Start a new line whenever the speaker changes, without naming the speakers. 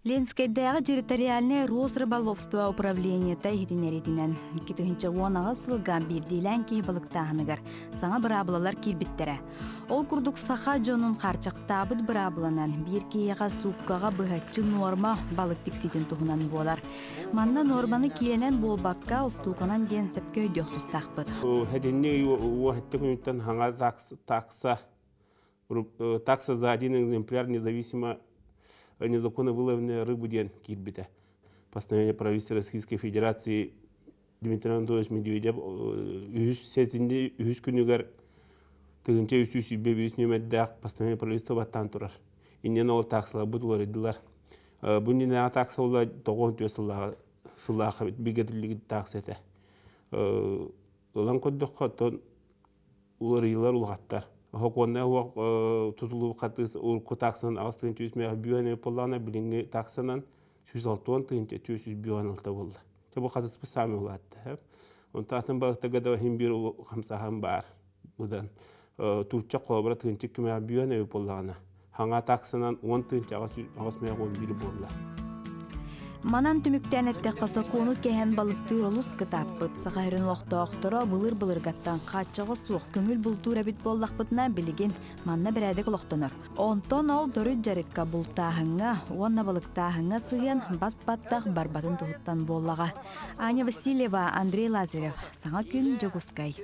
Ленскайдағы территориальное Росрыболовство управление тайхидинеридинен 2010 сылга бирдилен кей балықтағынығыр. Саңа бұрабылалар келбіттері. Ол күрдік саха жонын қарчақтабыд бұрабыланан бір кейеға суққаға бұғатчы норма балық тексетін тұғынан болар. Манна норманы киенен болбаққа ұстуқанан ден сәпке өйдек тұстақпыд.
Хәденне уақытты күніттен хаңа такса за один экземпляр независимо незаконно выловленной рыбы ден кирбита. Постановление правительства Российской Федерации Дмитрий Анатольевич Медведев сетінде үз күнігер тігінче үсі бебес нөмәддәқ постановление правительства баттан тұрар. Иннен ол таксылар бұдылар еділар. Бұнен такса олар 9 сыллаға бігетілігі такс еті. Олан көддіққа тон олар елар ұлғаттар. Хоконна тутулу катыс урку таксан астын түйсме бүйөне полана билинге таксанан 106 тынча 200 болды. Табу катыс сами улатты. Он татын багта гада хим бир хамсахан бар. Будан тучча колбара тынча кеме бүйөне полана. Ханга таксанан 10 тынча асме 11 болды.
Манан түміктен әтті қасакуыны кәйін балықты олыс кітаппыт. Сақайрын оқты-оқтыра бұлыр-бұлырғаттан қатчығы суық көңіл бұлтур әбіт болдақпытына білеген манна бірәдік олықтыныр. Онтон ол дөрі жарыққа бұлтағыңа, онна балықтағыңа сыйын бас-баттақ барбатын тұғыттан боллаға. Аня Васильева, Андрей Лазарев. Саңа күн Жогускай.